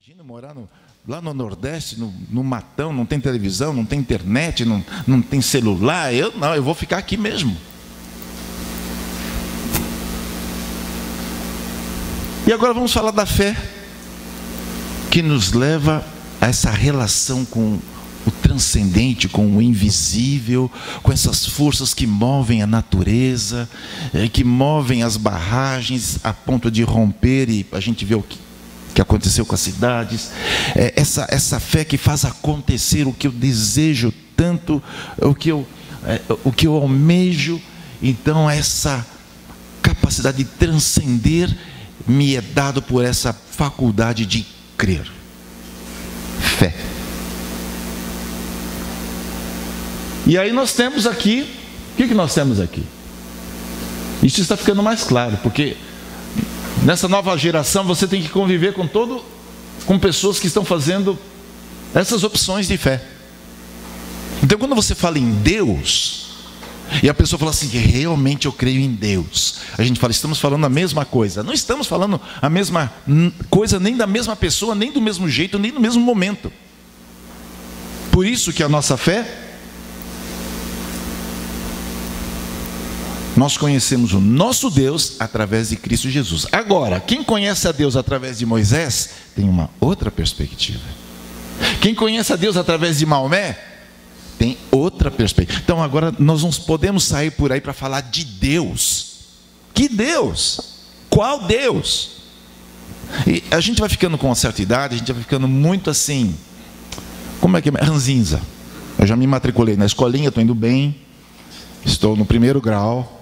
Imagina morar lá no Nordeste, no matão, não tem televisão, não tem internet, não tem celular. Eu vou ficar aqui mesmo. E agora vamos falar da fé, que nos leva a essa relação com o transcendente, com o invisível, com essas forças que movem a natureza, que movem as barragens a ponto de romper, e a gente vê o que aconteceu com as cidades. Essa fé que faz acontecer o que eu desejo tanto, o que eu almejo. Então essa capacidade de transcender me é dado por essa faculdade de crer. Fé. E aí nós temos aqui, o que nós temos aqui? Isso está ficando mais claro, porque nessa nova geração você tem que conviver com pessoas que estão fazendo essas opções de fé. Então quando você fala em Deus, e a pessoa fala assim, realmente eu creio em Deus, a gente fala, estamos falando a mesma coisa. Não estamos falando a mesma coisa, nem da mesma pessoa, nem do mesmo jeito, nem no mesmo momento. Por isso que a nossa fé, nós conhecemos o nosso Deus através de Cristo Jesus. Agora, quem conhece a Deus através de Moisés, tem uma outra perspectiva. Quem conhece a Deus através de Maomé, tem outra perspectiva. Então agora nós não podemos sair por aí para falar de Deus. Que Deus? Qual Deus? E a gente vai ficando com uma certa idade, a gente vai ficando muito assim, como é que é? Ranzinza. Eu já me matriculei na escolinha, estou indo bem, estou no 1º grau.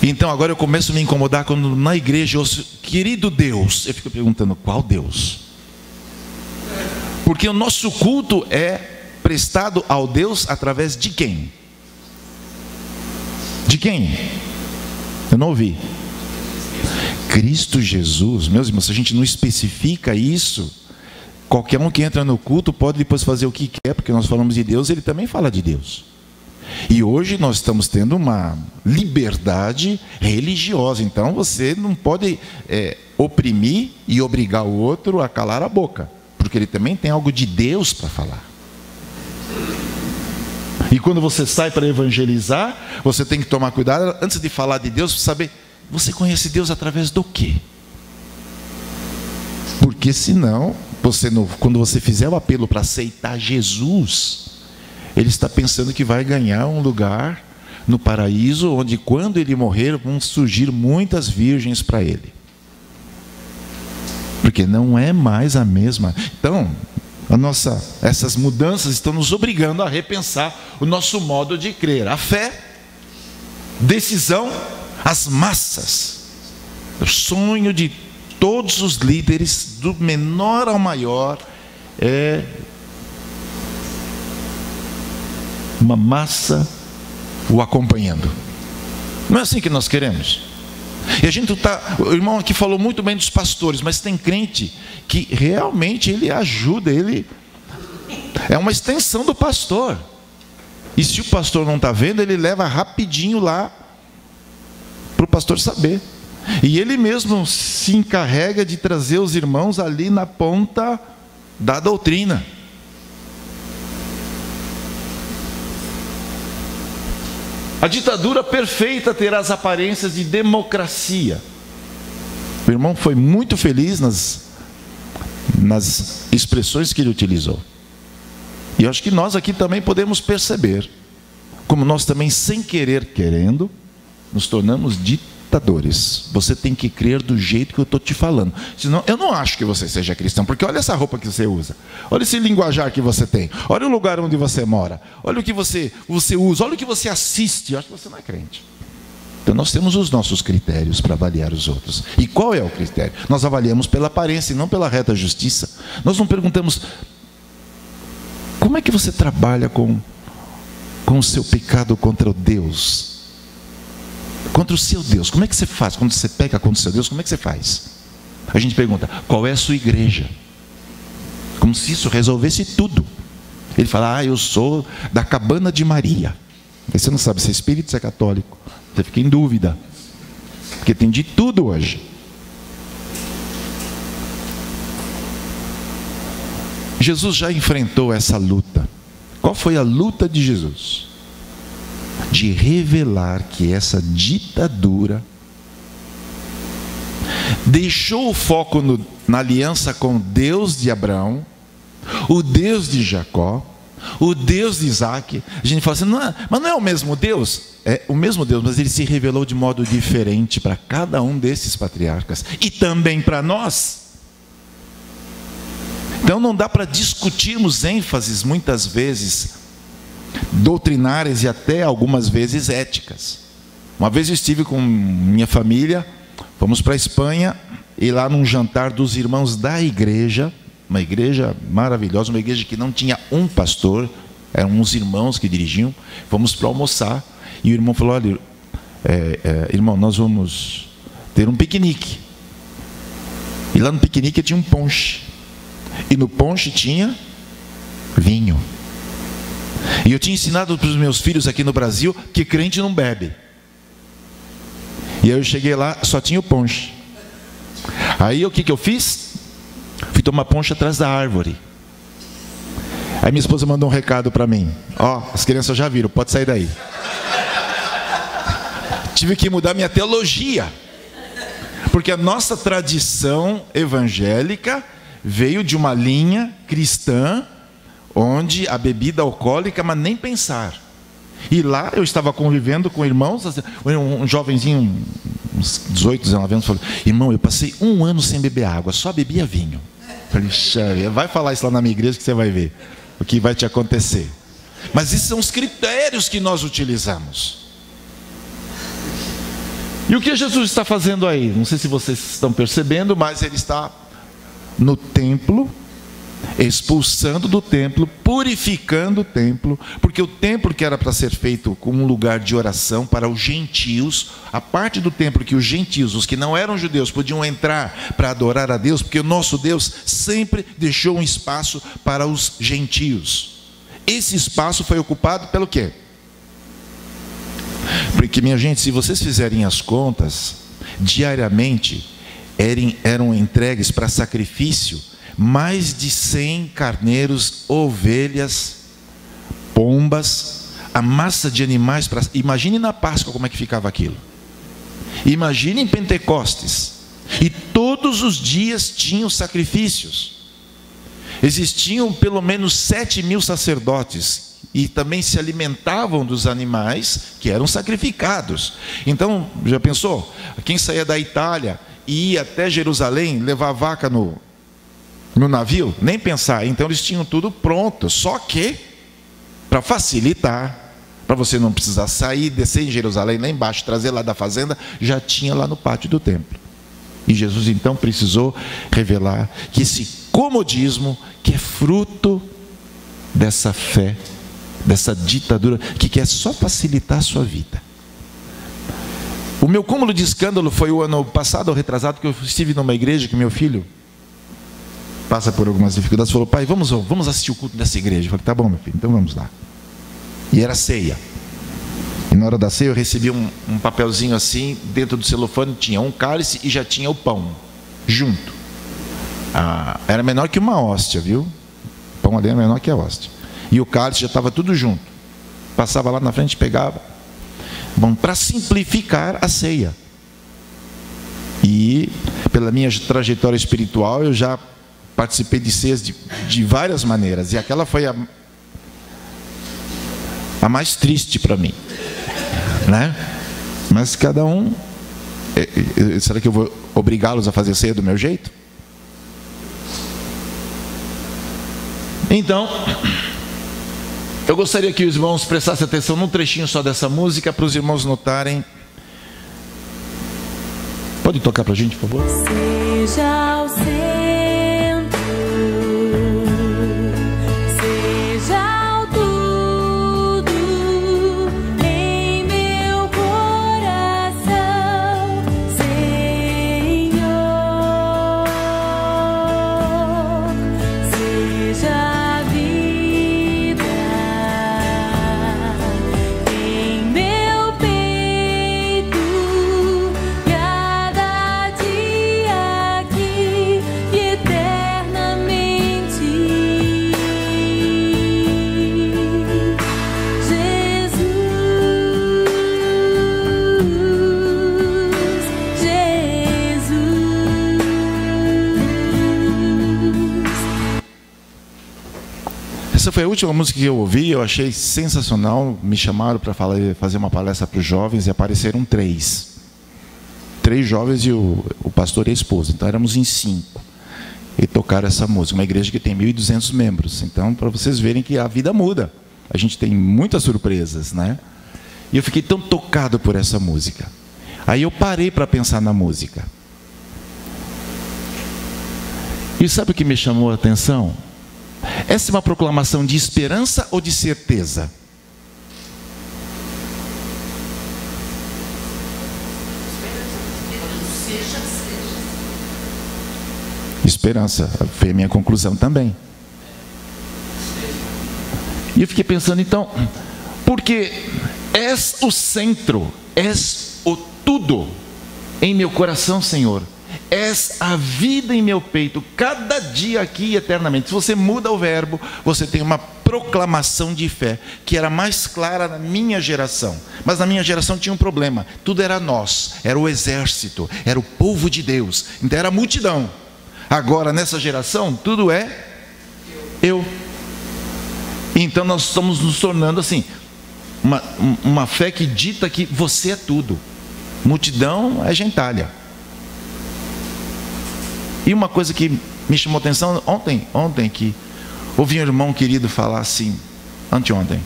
Então agora eu começo a me incomodar quando na igreja eu ouço, querido Deus. Eu fico perguntando, qual Deus? Porque o nosso culto é prestado ao Deus através de quem? De quem? Eu não ouvi. Cristo Jesus. Meus irmãos, se a gente não especifica isso, qualquer um que entra no culto pode depois fazer o que quer, porque nós falamos de Deus, ele também fala de Deus. E hoje nós estamos tendo uma liberdade religiosa, então você não pode oprimir e obrigar o outro a calar a boca, porque ele também tem algo de Deus para falar. E quando você sai para evangelizar, você tem que tomar cuidado, antes de falar de Deus, saber, você conhece Deus através do quê? Porque senão, quando você fizer o apelo para aceitar Jesus, ele está pensando que vai ganhar um lugar no paraíso, onde quando ele morrer, vão surgir muitas virgens para ele. Porque não é mais a mesma. Então, essas mudanças estão nos obrigando a repensar o nosso modo de crer. A fé, decisão, as massas. O sonho de todos os líderes, do menor ao maior, é uma massa o acompanhando. Não é assim que nós queremos? E a gente o irmão aqui falou muito bem dos pastores, mas tem crente que realmente ele ajuda, ele é uma extensão do pastor. E se o pastor não está vendo, ele leva rapidinho lá para o pastor saber. E ele mesmo se encarrega de trazer os irmãos ali na ponta da doutrina. A ditadura perfeita terá as aparências de democracia. O irmão foi muito feliz nas expressões que ele utilizou. E eu acho que nós aqui também podemos perceber como nós também, sem querer, querendo, nos tornamos ditadores. Você tem que crer do jeito que eu estou te falando. Senão, eu não acho que você seja cristão, porque olha essa roupa que você usa, olha esse linguajar que você tem, olha o lugar onde você mora, olha o que você usa, olha o que você assiste. Eu acho que você não é crente. Então nós temos os nossos critérios para avaliar os outros. E qual é o critério? Nós avaliamos pela aparência e não pela reta justiça. Nós não perguntamos, como é que você trabalha com o seu pecado contra o Deus? Contra o seu Deus, como é que você faz? Quando você peca contra o seu Deus, como é que você faz? A gente pergunta, qual é a sua igreja? Como se isso resolvesse tudo. Ele fala, eu sou da Cabana de Maria. Aí você não sabe se é espírita, se é católico. Você fica em dúvida, porque tem de tudo hoje. Jesus já enfrentou essa luta. Qual foi a luta de Jesus? De revelar que essa ditadura deixou o foco na aliança com Deus de Abraão, o Deus de Jacó, o Deus de Isaac. A gente fala assim, mas não é o mesmo Deus? É o mesmo Deus, mas ele se revelou de modo diferente para cada um desses patriarcas e também para nós. Então não dá para discutirmos ênfases muitas vezes doutrinárias e até algumas vezes éticas. Uma vez eu estive com minha família, fomos para a Espanha, e lá num jantar dos irmãos da igreja, uma igreja maravilhosa, uma igreja que não tinha um pastor, eram uns irmãos que dirigiam. Fomos para almoçar e o irmão falou: olha, irmão, nós vamos ter um piquenique. E lá no piquenique tinha um ponche, e no ponche tinha vinho. E eu tinha ensinado para os meus filhos aqui no Brasil que crente não bebe. E aí eu cheguei lá, só tinha o ponche. Aí o que eu fiz? Fui tomar ponche atrás da árvore. Aí minha esposa mandou um recado para mim: ó, as crianças já viram, pode sair daí. Tive que mudar minha teologia, porque a nossa tradição evangélica veio de uma linha cristã, onde a bebida alcoólica, mas nem pensar. E lá eu estava convivendo com irmãos, um jovenzinho, uns 18, 19 anos, falou: irmão, eu passei 1 ano sem beber água, só bebia vinho. Eu falei: vai falar isso lá na minha igreja que você vai ver o que vai te acontecer. Mas esses são os critérios que nós utilizamos. E o que Jesus está fazendo aí? Não sei se vocês estão percebendo, mas ele está no templo, expulsando do templo, purificando o templo, porque o templo, que era para ser feito como um lugar de oração para os gentios, a parte do templo que os gentios, os que não eram judeus, podiam entrar para adorar a Deus, porque o nosso Deus sempre deixou um espaço para os gentios. Esse espaço foi ocupado pelo quê? Porque, minha gente, se vocês fizerem as contas, diariamente eram entregues para sacrifício mais de 100 carneiros, ovelhas, pombas, a massa de animais. Imagine na Páscoa como é que ficava aquilo. Imagine em Pentecostes. E todos os dias tinham sacrifícios. Existiam pelo menos 7.000 sacerdotes, e também se alimentavam dos animais que eram sacrificados. Então, já pensou? Quem saía da Itália e ia até Jerusalém, levar vaca no navio? Nem pensar. Então eles tinham tudo pronto, só que para facilitar, para você não precisar sair, descer em Jerusalém, lá embaixo, trazer lá da fazenda, já tinha lá no pátio do templo. E Jesus então precisou revelar que esse comodismo, que é fruto dessa fé, dessa ditadura, que quer só facilitar a sua vida. O meu cúmulo de escândalo foi o ano passado, ou retrasado, que eu estive numa igreja que meu filho passa por algumas dificuldades, falou: pai, vamos assistir o culto dessa igreja. Eu falei: tá bom, meu filho, então vamos lá. E era ceia. E na hora da ceia eu recebi um papelzinho assim, dentro do celofane tinha um cálice e já tinha o pão, junto. Era menor que uma hóstia, viu? O pão ali era menor que a hóstia. E o cálice já estava tudo junto. Passava lá na frente, pegava. Bom, para simplificar a ceia. E pela minha trajetória espiritual, eu já participei de ceias de várias maneiras. E aquela foi a mais triste para mim, né? Mas cada um... será que eu vou obrigá-los a fazer ceia do meu jeito? Então, eu gostaria que os irmãos prestassem atenção num trechinho só dessa música, para os irmãos notarem. Pode tocar para a gente, por favor? Seja o centro, seja o tudo em meu coração, Senhor. Seja a vida em meu peito, cada dia aqui Essa foi a última música que eu ouvi, eu achei sensacional. Me chamaram para fazer uma palestra para os jovens e apareceram 3 jovens e o pastor e a esposa. Então éramos em 5 e tocaram essa música. Uma igreja que tem 1.200 membros. Então, para vocês verem que a vida muda. A gente tem muitas surpresas, né? E eu fiquei tão tocado por essa música. Aí eu parei para pensar na música. E sabe o que me chamou a atenção? Essa é uma proclamação de esperança ou de certeza? Esperança, foi a minha conclusão também. E eu fiquei pensando, então, porque és o centro, és o tudo em meu coração, Senhor. És a vida em meu peito, cada dia aqui e eternamente. Se você muda o verbo, você tem uma proclamação de fé, que era mais clara na minha geração. Mas na minha geração tinha um problema, tudo era nós, era o exército, era o povo de Deus, então era a multidão. Agora nessa geração, tudo é eu. Então nós estamos nos tornando assim, uma fé que dita que você é tudo. Multidão é gentalha. E uma coisa que me chamou a atenção ontem que ouvi um irmão querido falar assim, anteontem.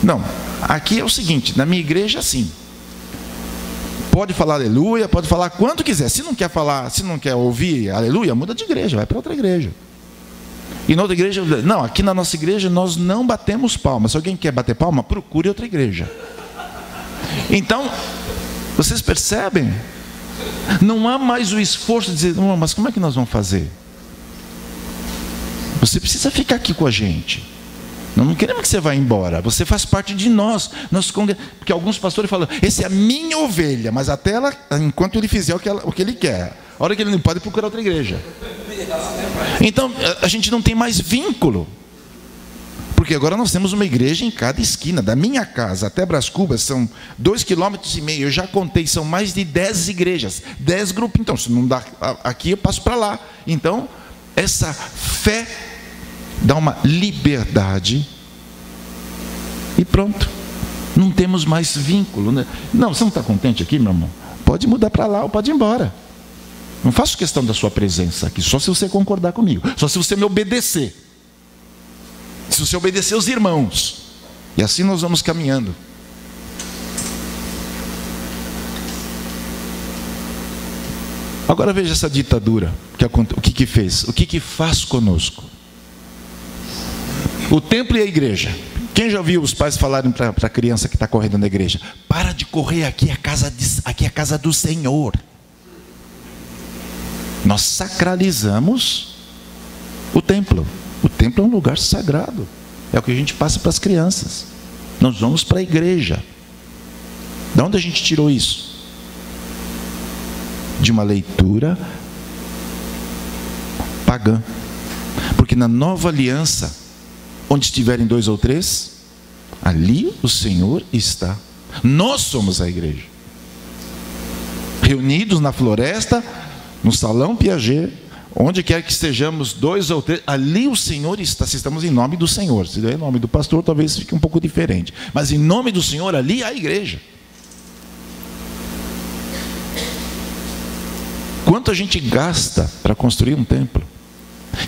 Não, aqui é o seguinte, na minha igreja é assim. Pode falar aleluia, pode falar quanto quiser. Se não quer falar, se não quer ouvir aleluia, muda de igreja, vai para outra igreja. E na outra igreja, não, aqui na nossa igreja nós não batemos palma. Se alguém quer bater palma, procure outra igreja. Então, vocês percebem? Não há mais o esforço de dizer, não, mas como é que nós vamos fazer? Você precisa ficar aqui com a gente. Nós não queremos que você vá embora. Você faz parte de nós. Porque alguns pastores falam, esse é a minha ovelha, mas até ela, enquanto ele fizer o que ele quer. A hora que ele não pode, procurar outra igreja. Então, a gente não tem mais vínculo. Porque agora nós temos uma igreja em cada esquina. Da minha casa até Brás Cubas são 2,5 km. Eu já contei, são mais de 10 igrejas, 10 grupos. Então, se não dá aqui, eu passo para lá. Então, essa fé dá uma liberdade e pronto. Não temos mais vínculo, né? Não, você não está contente aqui, meu irmão? Pode mudar para lá ou pode ir embora. Não faço questão da sua presença aqui, só se você concordar comigo, só se você me obedecer. Se você obedecer os irmãos. E assim nós vamos caminhando. Agora veja essa ditadura. O que fez? O que faz conosco? O templo e a igreja. Quem já ouviu os pais falarem para a criança que está correndo na igreja? Para de correr, aqui é a casa do Senhor. Nós sacralizamos o templo. O templo é um lugar sagrado. É o que a gente passa para as crianças. Nós vamos para a igreja. De onde a gente tirou isso? De uma leitura pagã. Porque na nova aliança, onde estiverem 2 ou 3, ali o Senhor está. Nós somos a igreja. Reunidos na floresta, no salão Piaget, onde quer que estejamos 2 ou 3, ali o Senhor está. Se estamos em nome do Senhor, se der em nome do pastor, talvez fique um pouco diferente. Mas em nome do Senhor, ali há a igreja. Quanto a gente gasta para construir um templo?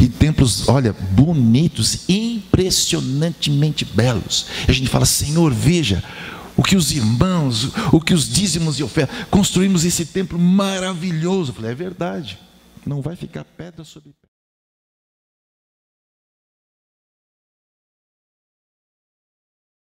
E templos, olha, bonitos, impressionantemente belos. E a gente fala, Senhor, veja o que os irmãos, o que os dízimos e ofertas, construímos esse templo maravilhoso. Eu falei, é verdade. Não vai ficar pedra sobre pedra.